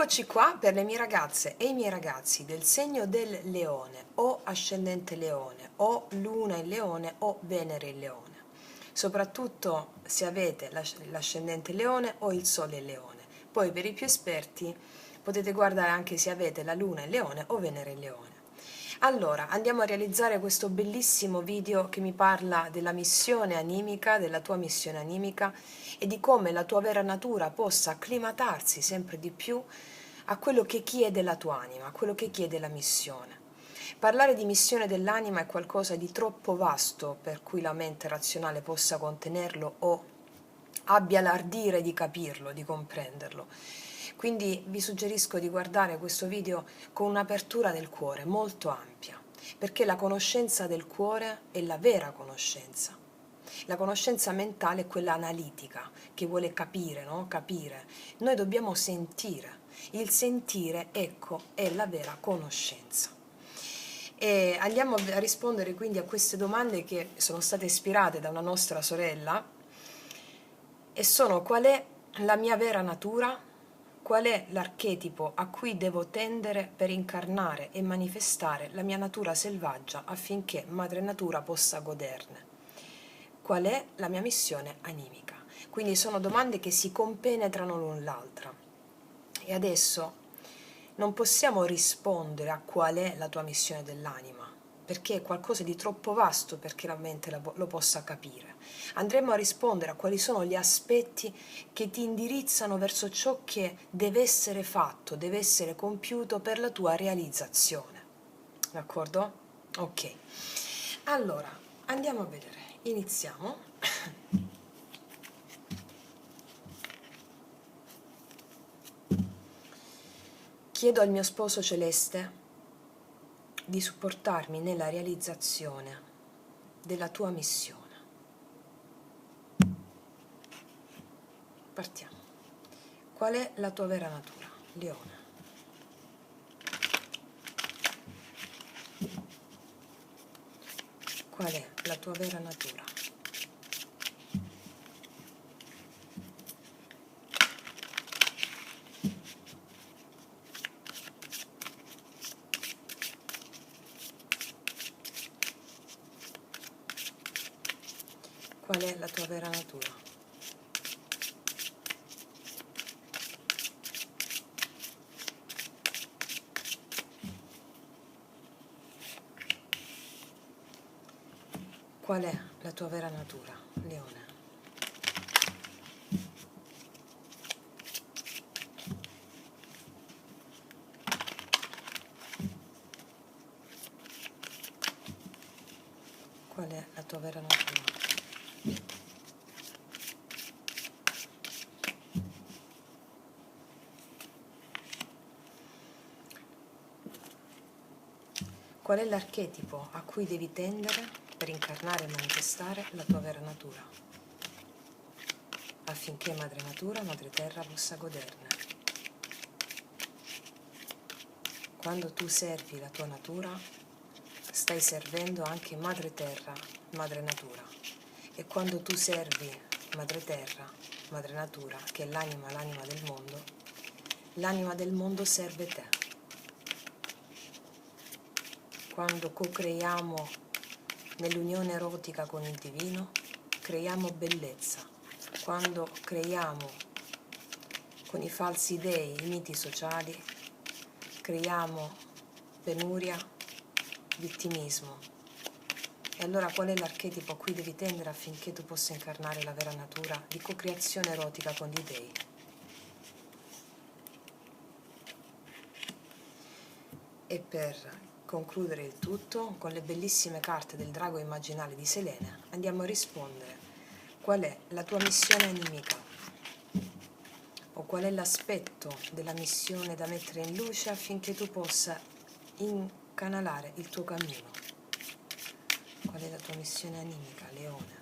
Eccoci qua per le mie ragazze e i miei ragazzi del segno del leone o ascendente leone o luna in leone o Venere in leone, soprattutto se avete l'ascendente leone o il sole in leone. Poi per i più esperti potete guardare anche se avete la luna in leone o Venere in leone. Allora, andiamo a realizzare questo bellissimo video che mi parla della missione animica, della tua missione animica e di come la tua vera natura possa acclimatarsi sempre di più a quello che chiede la tua anima, a quello che chiede la missione. Parlare di missione dell'anima è qualcosa di troppo vasto per cui la mente razionale possa contenerlo o abbia l'ardire di capirlo, di comprenderlo. Quindi vi suggerisco di guardare questo video con un'apertura del cuore molto ampia, perché la conoscenza del cuore è la vera conoscenza. La conoscenza mentale è quella analitica, che vuole capire, no? Capire. Noi dobbiamo sentire. Il sentire, ecco, è la vera conoscenza. E andiamo a rispondere quindi a queste domande che sono state ispirate da una nostra sorella e sono: qual è la mia vera natura? Qual è l'archetipo a cui devo tendere per incarnare e manifestare la mia natura selvaggia affinché Madre Natura possa goderne? Qual è la mia missione animica? Quindi sono domande che si compenetrano l'un l'altra. E adesso non possiamo rispondere a qual è la tua missione dell'anima, perché è qualcosa di troppo vasto perché la mente lo possa capire. Andremo a rispondere a quali sono gli aspetti che ti indirizzano verso ciò che deve essere fatto, deve essere compiuto per la tua realizzazione. D'accordo? Ok. Allora, andiamo a vedere. Iniziamo. Chiedo al mio sposo celeste di supportarmi nella realizzazione della tua missione. Partiamo. Qual è la tua vera natura? Leone. Qual è la tua vera natura? Qual è la tua vera natura? Qual è la tua vera natura, Leone? Qual è la tua vera natura? Qual è l'archetipo a cui devi tendere per incarnare e manifestare la tua vera natura, affinché Madre Natura, Madre Terra possa goderne? Quando tu servi la tua natura, stai servendo anche Madre Terra, Madre Natura. E quando tu servi Madre Terra, Madre Natura, che è l'anima l'anima del mondo serve te. Quando co-creiamo nell'unione erotica con il divino, creiamo bellezza. Quando creiamo con i falsi dei, i miti sociali, creiamo penuria, vittimismo. E allora qual è l'archetipo a cui devi tendere affinché tu possa incarnare la vera natura di co-creazione erotica con gli dei? E per concludere il tutto, con le bellissime carte del drago immaginale di Selene, andiamo a rispondere: qual è la tua missione animica? O qual è l'aspetto della missione da mettere in luce affinché tu possa incanalare il tuo cammino? Qual è la tua missione animica, Leone?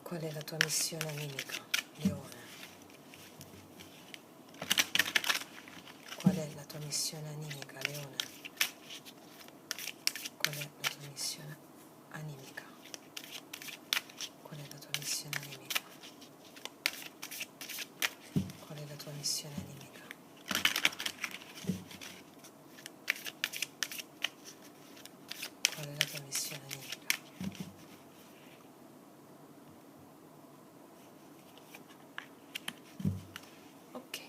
Qual è la tua missione animica, Leone? Qual è la tua missione animica, Leone? Qual è la tua missione animica? Qual è la tua missione animica? Qual è la tua missione animica? Qual è la tua missione animica? Ok.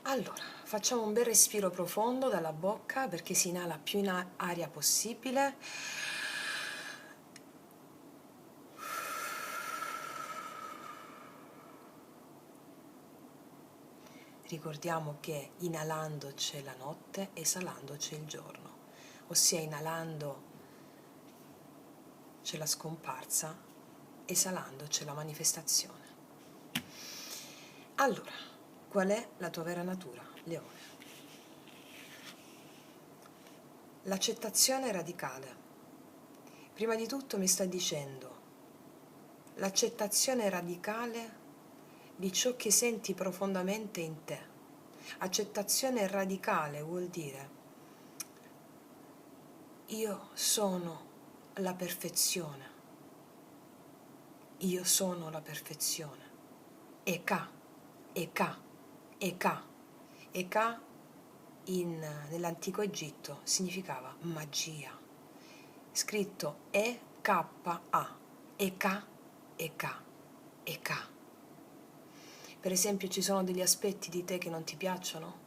Allora, facciamo un bel respiro profondo dalla bocca perché si inala più in aria possibile. Ricordiamo che inalando c'è la notte, esalando c'è il giorno, ossia inalando c'è la scomparsa, esalando c'è la manifestazione. Allora, qual è la tua vera natura, Leone? L'accettazione radicale. Prima di tutto mi sta dicendo l'accettazione radicale di ciò che senti profondamente in te. Accettazione radicale vuol dire io sono la perfezione, io sono la perfezione. Eka, Eka, Eka. Eka nell'antico Egitto significava magia, scritto E-K-A, Eka, Eka, Eka. Per esempio, ci sono degli aspetti di te che non ti piacciono?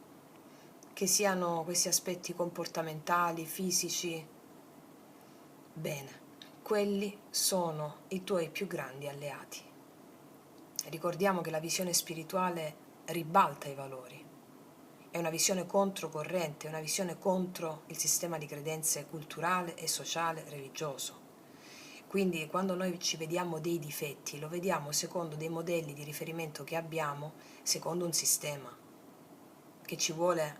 Che siano questi aspetti comportamentali, fisici? Bene, quelli sono i tuoi più grandi alleati. Ricordiamo che la visione spirituale ribalta i valori. È una visione controcorrente, è una visione contro il sistema di credenze culturale e sociale religioso. Quindi quando noi ci vediamo dei difetti, lo vediamo secondo dei modelli di riferimento che abbiamo, secondo un sistema che ci vuole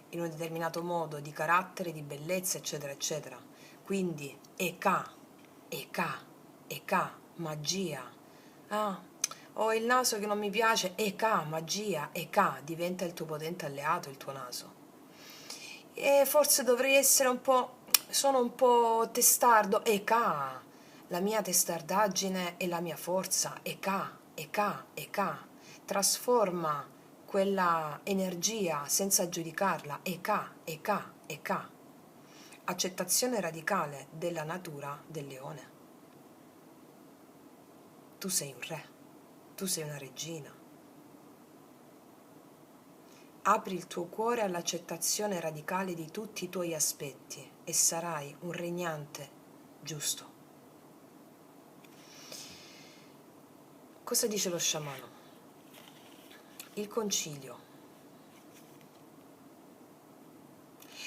in un determinato modo di carattere, di bellezza, eccetera, eccetera. Quindi Eka, magia. Ah, ho il naso che non mi piace, Eka, magia, Eka, diventa il tuo potente alleato, il tuo naso. E forse dovrei essere sono un po' testardo, Eka, la mia testardaggine è la mia forza, Eka, trasforma quella energia senza giudicarla, Eka. Accettazione radicale della natura del leone. Tu sei un re, tu sei una regina. Apri il tuo cuore all'accettazione radicale di tutti i tuoi aspetti e sarai un regnante giusto. Cosa dice lo sciamano? Il concilio.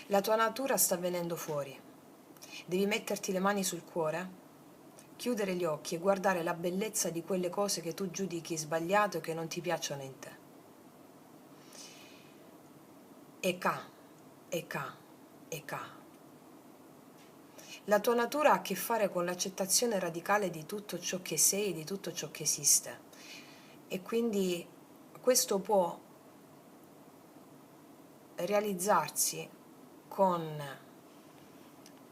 La tua natura sta venendo fuori. Devi metterti le mani sul cuore, chiudere gli occhi e guardare la bellezza di quelle cose che tu giudichi sbagliate o che non ti piacciono in te. Eka. La tua natura ha a che fare con l'accettazione radicale di tutto ciò che sei e di tutto ciò che esiste. E quindi questo può realizzarsi con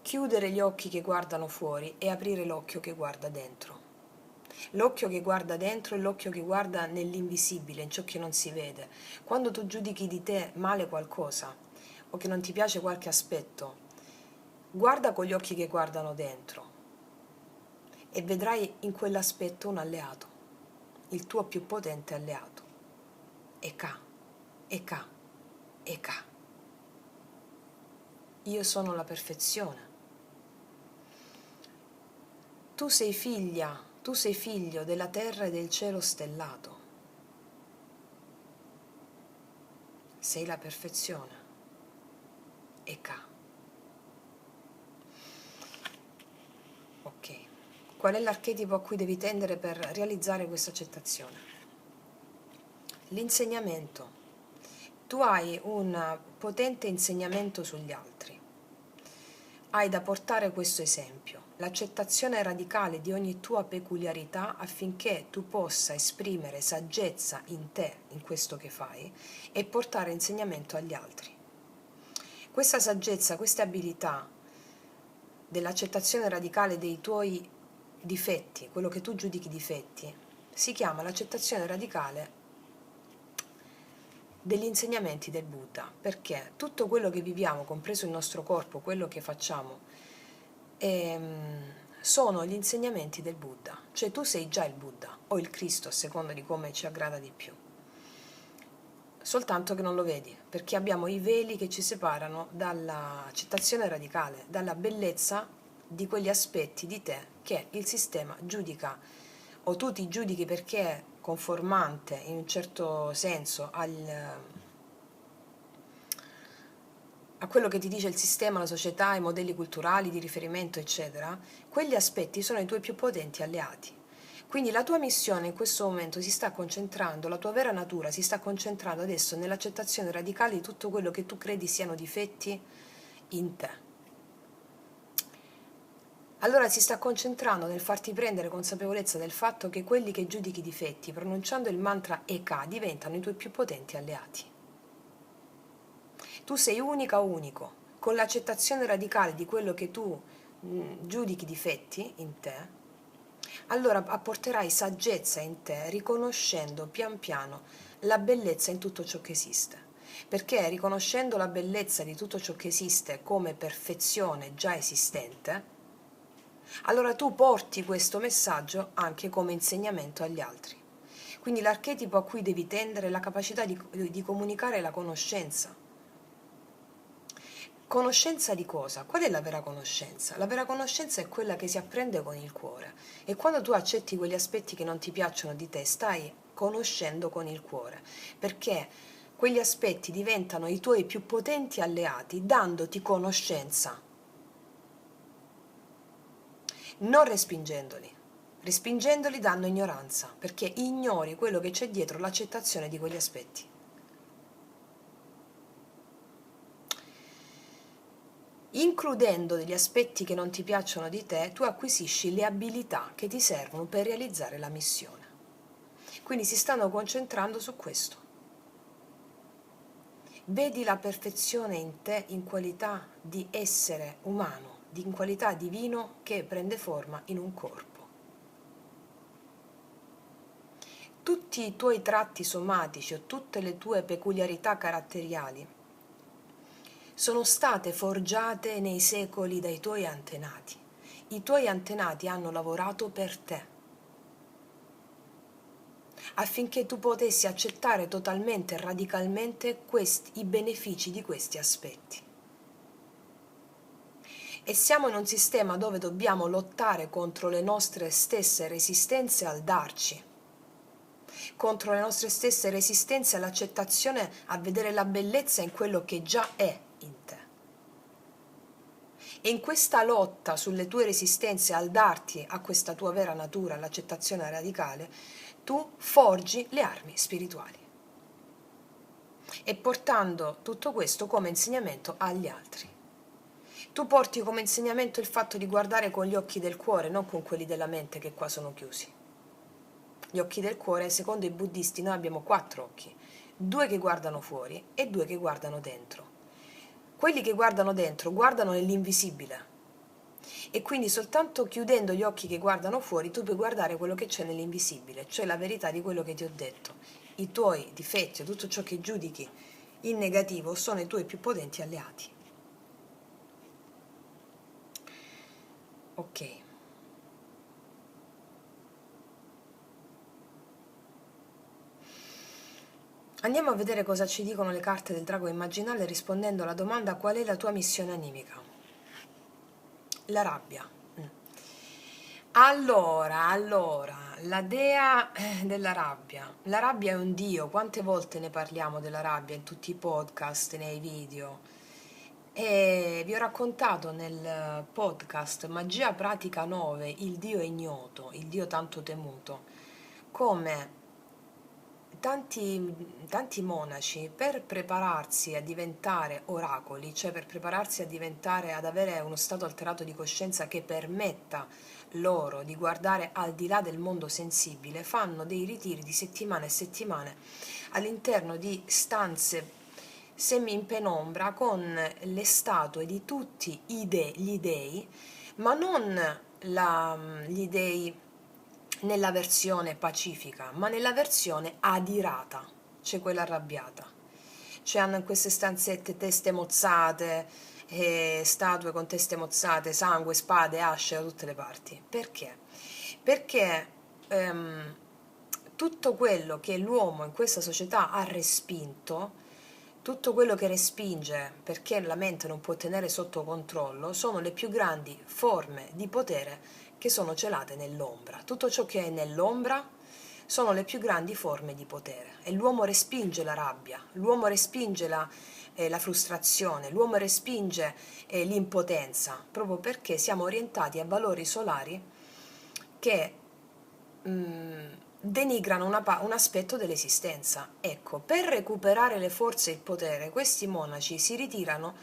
chiudere gli occhi che guardano fuori e aprire l'occhio che guarda dentro. L'occhio che guarda dentro è l'occhio che guarda nell'invisibile, in ciò che non si vede. Quando tu giudichi di te male qualcosa o che non ti piace qualche aspetto, guarda con gli occhi che guardano dentro e vedrai in quell'aspetto un alleato, il tuo più potente alleato. Eka. Io sono la perfezione. Tu sei figlio della terra e del cielo stellato. Sei la perfezione. Eka. Ok. Qual è l'archetipo a cui devi tendere per realizzare questa accettazione? L'insegnamento. Tu hai un potente insegnamento sugli altri. Hai da portare questo esempio, l'accettazione radicale di ogni tua peculiarità affinché tu possa esprimere saggezza in te, in questo che fai, e portare insegnamento agli altri. Questa saggezza, queste abilità dell'accettazione radicale dei tuoi difetti, quello che tu giudichi difetti, si chiama l'accettazione radicale degli insegnamenti del Buddha, perché tutto quello che viviamo, compreso il nostro corpo, quello che facciamo, sono gli insegnamenti del Buddha, cioè tu sei già il Buddha o il Cristo a seconda di come ci aggrada di più, soltanto che non lo vedi, perché abbiamo i veli che ci separano dall'accettazione radicale, dalla bellezza di quegli aspetti di te che il sistema giudica, o tu ti giudichi perché è conformante in un certo senso a quello che ti dice il sistema, la società, i modelli culturali di riferimento, eccetera. Quegli aspetti sono i tuoi più potenti alleati. Quindi la tua missione in questo momento si sta concentrando, la tua vera natura si sta concentrando adesso nell'accettazione radicale di tutto quello che tu credi siano difetti in te. Allora si sta concentrando nel farti prendere consapevolezza del fatto che quelli che giudichi difetti, pronunciando il mantra Eka, diventano i tuoi più potenti alleati. Tu sei unica o unico, con l'accettazione radicale di quello che tu giudichi difetti in te, allora apporterai saggezza in te, riconoscendo pian piano la bellezza in tutto ciò che esiste. Perché riconoscendo la bellezza di tutto ciò che esiste come perfezione già esistente, allora tu porti questo messaggio anche come insegnamento agli altri. Quindi l'archetipo a cui devi tendere è la capacità di comunicare la conoscenza. Conoscenza di cosa? Qual è la vera conoscenza? La vera conoscenza è quella che si apprende con il cuore. E quando tu accetti quegli aspetti che non ti piacciono di te, stai conoscendo con il cuore, perché quegli aspetti diventano i tuoi più potenti alleati, dandoti conoscenza, non respingendoli. Respingendoli danno ignoranza, perché ignori quello che c'è dietro l'accettazione di quegli aspetti. Includendo degli aspetti che non ti piacciono di te, tu acquisisci le abilità che ti servono per realizzare la missione. Quindi si stanno concentrando su questo. Vedi la perfezione in te in qualità di essere umano, in qualità divino che prende forma in un corpo. Tutti i tuoi tratti somatici o tutte le tue peculiarità caratteriali sono state forgiate nei secoli dai tuoi antenati. I tuoi antenati hanno lavorato per te, affinché tu potessi accettare totalmente e radicalmente i benefici di questi aspetti. E siamo in un sistema dove dobbiamo lottare contro le nostre stesse resistenze al darci, contro le nostre stesse resistenze all'accettazione, a vedere la bellezza in quello che già è in te. E in questa lotta sulle tue resistenze al darti a questa tua vera natura, all'accettazione radicale, tu forgi le armi spirituali. E portando tutto questo come insegnamento agli altri. Tu porti come insegnamento il fatto di guardare con gli occhi del cuore, non con quelli della mente che qua sono chiusi. Gli occhi del cuore, secondo i buddisti, noi abbiamo 4 occhi, 2 che guardano fuori e 2 che guardano dentro. Quelli che guardano dentro guardano nell'invisibile e quindi soltanto chiudendo gli occhi che guardano fuori tu puoi guardare quello che c'è nell'invisibile, cioè la verità di quello che ti ho detto. I tuoi difetti o tutto ciò che giudichi in negativo sono i tuoi più potenti alleati. Ok. Andiamo a vedere cosa ci dicono le carte del drago immaginale rispondendo alla domanda: qual è la tua missione animica? La rabbia. Allora, la dea della rabbia. La rabbia è un dio, quante volte ne parliamo della rabbia in tutti i podcast, nei video. E vi ho raccontato nel podcast Magia Pratica 9, il dio ignoto, il dio tanto temuto, come tanti monaci per prepararsi a diventare oracoli, cioè per prepararsi a diventare, ad avere uno stato alterato di coscienza che permetta loro di guardare al di là del mondo sensibile, fanno dei ritiri di settimane e settimane all'interno di stanze semi in penombra con le statue di tutti gli dei, ma non gli dei nella versione pacifica, ma nella versione adirata, cioè quella arrabbiata. C'hanno in queste stanzette teste mozzate, statue con teste mozzate, sangue, spade, asce da tutte le parti. Perché? Perché tutto quello che l'uomo in questa società ha respinto, tutto quello che respinge perché la mente non può tenere sotto controllo, sono le più grandi forme di potere che sono celate nell'ombra. Tutto ciò che è nell'ombra sono le più grandi forme di potere e l'uomo respinge la rabbia, l'uomo respinge la frustrazione, l'uomo respinge l'impotenza, proprio perché siamo orientati a valori solari che denigrano un aspetto dell'esistenza. Ecco, per recuperare le forze e il potere, questi monaci si ritirano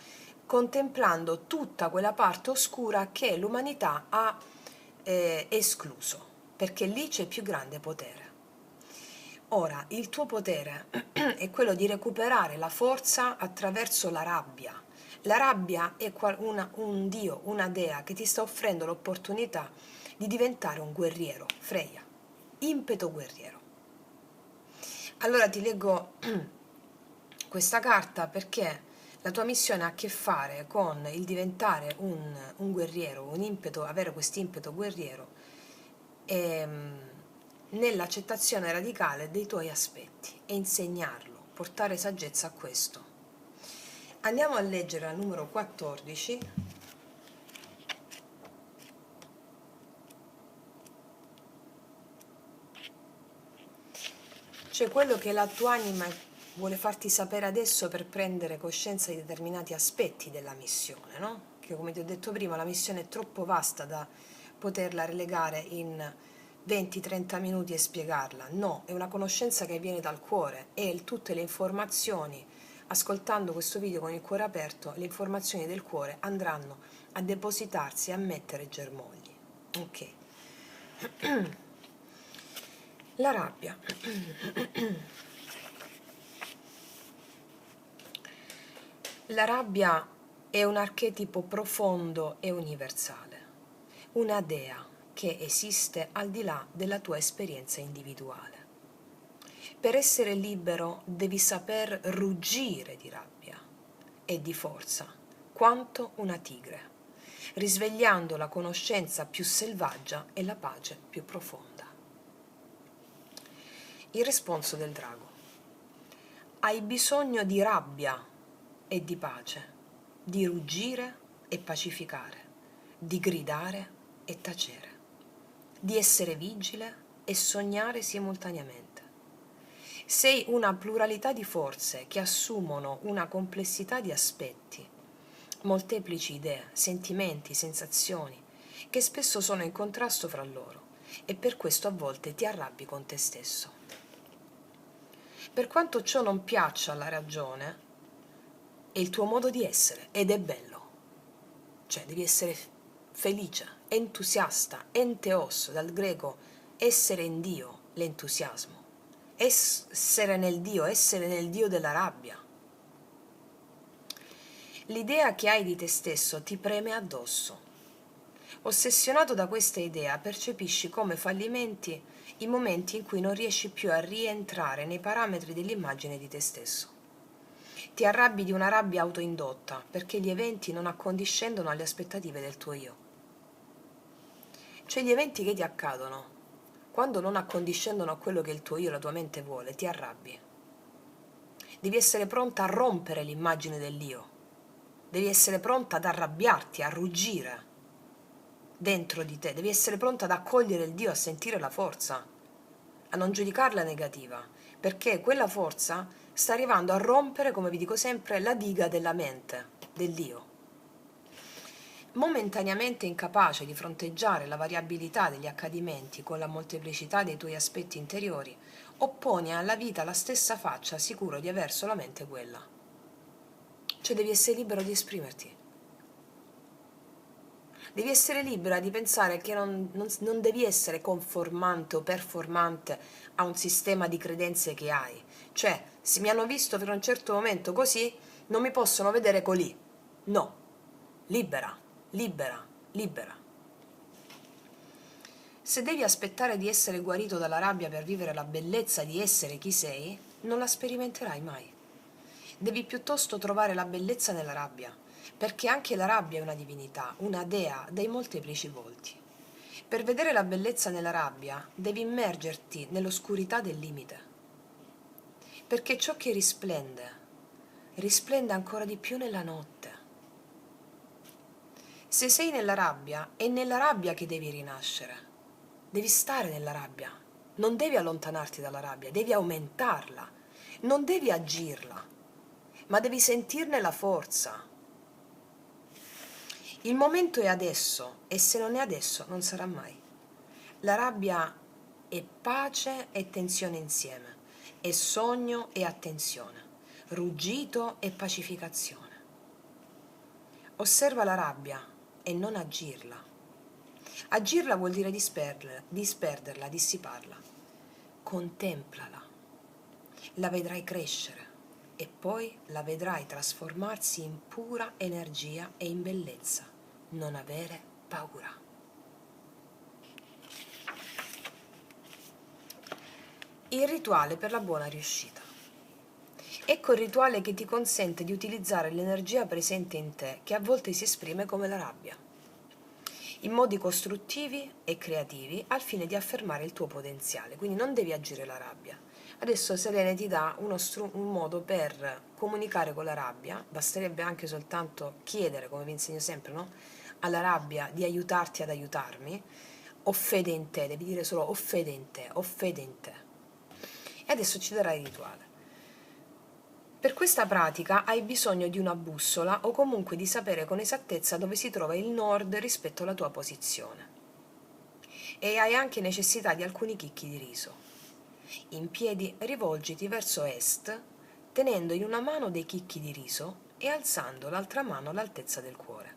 contemplando tutta quella parte oscura che l'umanità ha escluso, perché lì c'è più grande potere. Ora, il tuo potere è quello di recuperare la forza attraverso la rabbia. La rabbia è un dio, una dea che ti sta offrendo l'opportunità di diventare un guerriero, Freya, impeto guerriero. Allora ti leggo questa carta perché la tua missione ha a che fare con il diventare un guerriero, un impeto, avere quest'impeto guerriero nell'accettazione radicale dei tuoi aspetti e insegnarlo, portare saggezza a questo. Andiamo a leggere al numero 14. Cioè quello che la tua anima vuole farti sapere adesso per prendere coscienza di determinati aspetti della missione, no? Che come ti ho detto prima, la missione è troppo vasta da poterla relegare in 20-30 minuti e spiegarla. No, è una conoscenza che viene dal cuore e tutte le informazioni, ascoltando questo video con il cuore aperto, le informazioni del cuore andranno a depositarsi e a mettere germogli. Ok. La rabbia. La rabbia è un archetipo profondo e universale, una dea che esiste al di là della tua esperienza individuale. Per essere libero devi saper ruggire di rabbia e di forza, quanto una tigre, risvegliando la conoscenza più selvaggia e la pace più profonda. Il responso del drago. Hai bisogno di rabbia e di pace, di ruggire e pacificare, di gridare e tacere, di essere vigile e sognare simultaneamente. Sei una pluralità di forze che assumono una complessità di aspetti, molteplici idee, sentimenti, sensazioni, che spesso sono in contrasto fra loro e per questo a volte ti arrabbi con te stesso. Per quanto ciò non piaccia alla ragione, è il tuo modo di essere ed è bello. Cioè devi essere felice, entusiasta, enteos, dal greco essere in Dio, l'entusiasmo. Essere nel Dio della rabbia. L'idea che hai di te stesso ti preme addosso. Ossessionato da questa idea, percepisci come fallimenti i momenti in cui non riesci più a rientrare nei parametri dell'immagine di te stesso. Ti arrabbi di una rabbia autoindotta perché gli eventi non accondiscendono alle aspettative del tuo io. Cioè gli eventi che ti accadono, quando non accondiscendono a quello che il tuo io, la tua mente vuole, ti arrabbi. Devi essere pronta a rompere l'immagine dell'io. Devi essere pronta ad arrabbiarti, a ruggire dentro di te. Devi essere pronta ad accogliere il Dio, a sentire la forza, a non giudicarla negativa, perché quella forza sta arrivando a rompere, come vi dico sempre, la diga della mente, dell'io. Momentaneamente incapace di fronteggiare la variabilità degli accadimenti con la molteplicità dei tuoi aspetti interiori, opponi alla vita la stessa faccia, sicuro di aver solamente quella. Cioè devi essere libero di esprimerti. Devi essere libera di pensare che non devi essere conformante o performante a un sistema di credenze che hai. Cioè, se mi hanno visto per un certo momento così, non mi possono vedere colì. No. Libera, libera, libera. Se devi aspettare di essere guarito dalla rabbia per vivere la bellezza di essere chi sei, non la sperimenterai mai. Devi piuttosto trovare la bellezza nella rabbia, perché anche la rabbia è una divinità, una dea dai molteplici volti. Per vedere la bellezza nella rabbia devi immergerti nell'oscurità del limite, perché ciò che risplende, risplende ancora di più nella notte. Se sei nella rabbia, è nella rabbia che devi rinascere. Devi stare nella rabbia, non devi allontanarti dalla rabbia, devi aumentarla, non devi agirla, ma devi sentirne la forza. Il momento è adesso e se non è adesso non sarà mai. La rabbia è pace e tensione insieme, è sogno e attenzione, ruggito e pacificazione. Osserva la rabbia e non agirla. Agirla vuol dire disperderla, dissiparla. Contemplala, la vedrai crescere e poi la vedrai trasformarsi in pura energia e in bellezza. Non avere paura. Il rituale per la buona riuscita. Ecco il rituale che ti consente di utilizzare l'energia presente in te, che a volte si esprime come la rabbia, in modi costruttivi e creativi al fine di affermare il tuo potenziale. Quindi non devi agire la rabbia. Adesso Selene ti dà un modo per comunicare con la rabbia, basterebbe anche soltanto chiedere, come vi insegno sempre, no? Alla rabbia di aiutarti ad aiutarmi. Ho fede in te, devi dire solo ho fede in te, ho fede in te. E adesso ci darà il rituale. Per questa pratica hai bisogno di una bussola o comunque di sapere con esattezza dove si trova il nord rispetto alla tua posizione. E hai anche necessità di alcuni chicchi di riso. In piedi rivolgiti verso est, tenendo in una mano dei chicchi di riso e alzando l'altra mano all'altezza del cuore,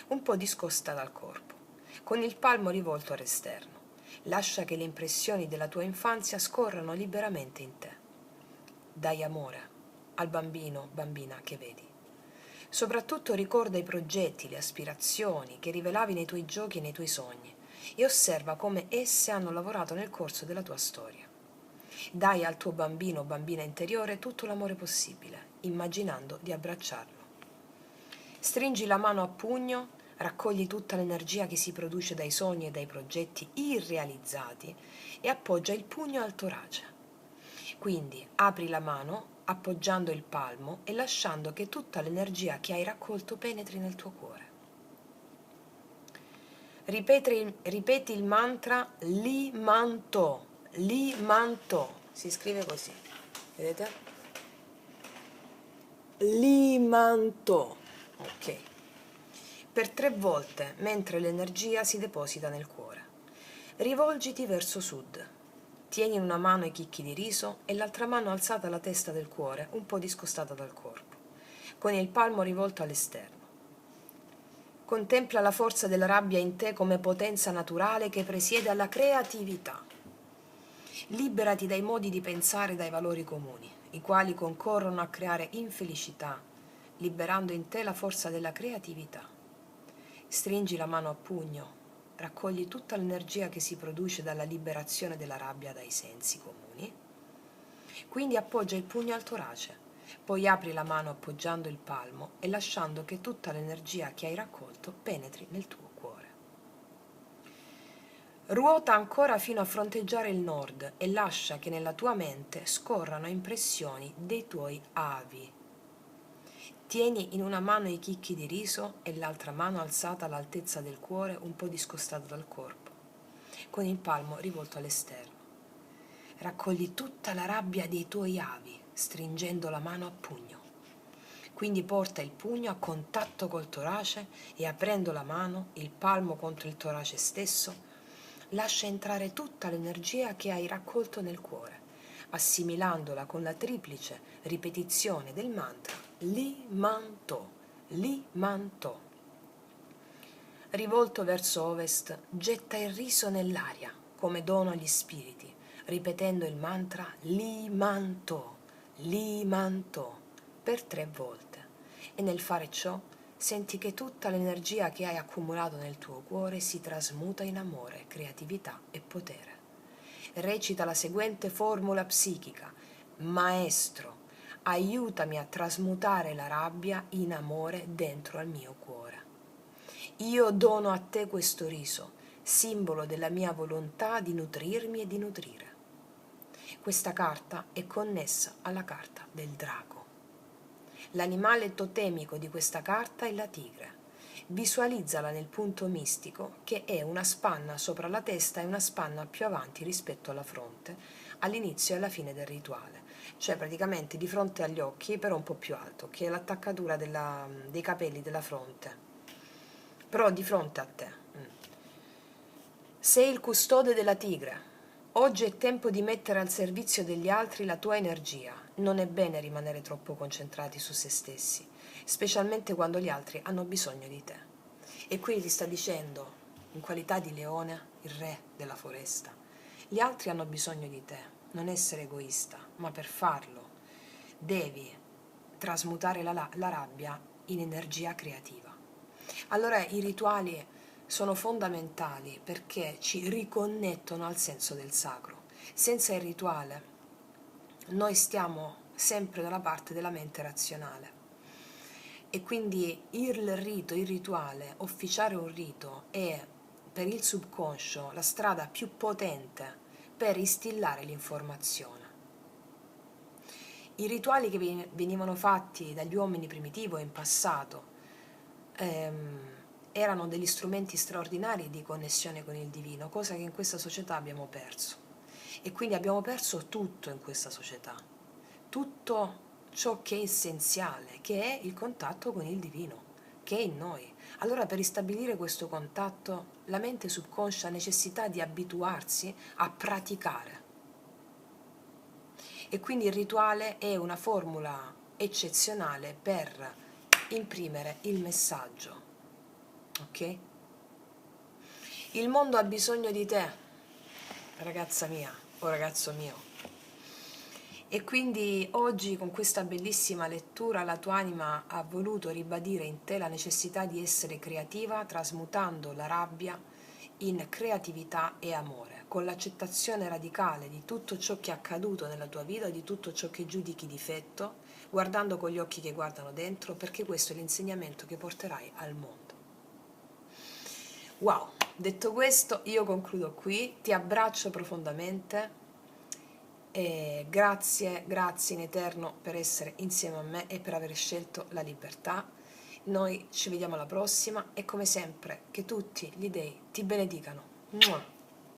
un po' discosta dal corpo, con il palmo rivolto all'esterno. Lascia che le impressioni della tua infanzia scorrano liberamente in te. Dai amore al bambino, bambina che vedi. Soprattutto ricorda i progetti, le aspirazioni che rivelavi nei tuoi giochi e nei tuoi sogni e osserva come esse hanno lavorato nel corso della tua storia. Dai al tuo bambino o bambina interiore tutto l'amore possibile, immaginando di abbracciarlo. Stringi la mano a pugno, raccogli tutta l'energia che si produce dai sogni e dai progetti irrealizzati e appoggia il pugno al torace. Quindi apri la mano appoggiando il palmo e lasciando che tutta l'energia che hai raccolto penetri nel tuo cuore. Ripeti il mantra Li Manto, Li Manto, si scrive così, vedete? Li Manto, ok. Per 3 volte mentre l'energia si deposita nel cuore. Rivolgiti verso sud. Tieni in una mano i chicchi di riso e l'altra mano alzata alla testa del cuore, un po' discostata dal corpo, con il palmo rivolto all'esterno. Contempla la forza della rabbia in te come potenza naturale che presiede alla creatività. Liberati dai modi di pensare e dai valori comuni, i quali concorrono a creare infelicità, liberando in te la forza della creatività. Stringi la mano a pugno. Raccogli tutta l'energia che si produce dalla liberazione della rabbia dai sensi comuni. Quindi appoggia il pugno al torace, poi apri la mano appoggiando il palmo e lasciando che tutta l'energia che hai raccolto penetri nel tuo cuore. Ruota ancora fino a fronteggiare il nord e lascia che nella tua mente scorrano impressioni dei tuoi avi. Tieni in una mano i chicchi di riso e l'altra mano alzata all'altezza del cuore, un po' discostata dal corpo, con il palmo rivolto all'esterno. Raccogli tutta la rabbia dei tuoi avi, stringendo la mano a pugno. Quindi porta il pugno a contatto col torace e aprendo la mano, il palmo contro il torace stesso, lascia entrare tutta l'energia che hai raccolto nel cuore, assimilandola con la triplice ripetizione del mantra Li Manto, Li Manto. Rivolto verso ovest, getta il riso nell'aria come dono agli spiriti, ripetendo il mantra Li Manto, Li Manto per 3 volte. E nel fare ciò senti che tutta l'energia che hai accumulato nel tuo cuore si trasmuta in amore, creatività e potere. Recita la seguente formula psichica: Maestro, aiutami a trasmutare la rabbia in amore dentro al mio cuore. Io dono a te questo riso, simbolo della mia volontà di nutrirmi e di nutrire. Questa carta è connessa alla carta del drago. L'animale totemico di questa carta è la tigre. Visualizzala nel punto mistico, che è una spanna sopra la testa e una spanna più avanti rispetto alla fronte, all'inizio e alla fine del rituale, cioè praticamente di fronte agli occhi, però un po' più alto, che è l'attaccatura dei capelli della fronte, però di fronte a te. Sei il custode della tigre. Oggi è tempo di mettere al servizio degli altri la tua energia. Non è bene rimanere troppo concentrati su se stessi, specialmente quando gli altri hanno bisogno di te. E qui ti sta dicendo, in qualità di leone, il re della foresta, gli altri hanno bisogno di te, non essere egoista, ma per farlo devi trasmutare la rabbia in energia creativa. Allora i rituali sono fondamentali perché ci riconnettono al senso del sacro. Senza il rituale noi stiamo sempre dalla parte della mente razionale e quindi il rito, il rituale, officiare un rito è per il subconscio la strada più potente per instillare l'informazione. I rituali che venivano fatti dagli uomini primitivi in passato erano degli strumenti straordinari di connessione con il divino, cosa che in questa società abbiamo perso. E quindi abbiamo perso tutto in questa società, tutto ciò che è essenziale, che è il contatto con il divino, che è in noi. Allora per ristabilire questo contatto, la mente subconscia ha necessità di abituarsi a praticare. E quindi il rituale è una formula eccezionale per imprimere il messaggio. Ok? Il mondo ha bisogno di te, ragazza mia o ragazzo mio. E quindi oggi con questa bellissima lettura la tua anima ha voluto ribadire in te la necessità di essere creativa, trasmutando la rabbia in creatività e amore, con l'accettazione radicale di tutto ciò che è accaduto nella tua vita, di tutto ciò che giudichi difetto, guardando con gli occhi che guardano dentro, perché questo è l'insegnamento che porterai al mondo. Wow, detto questo io concludo qui, ti abbraccio profondamente e grazie in eterno per essere insieme a me e per aver scelto la libertà. Noi ci vediamo alla prossima e come sempre che tutti gli dei ti benedicano. Mua.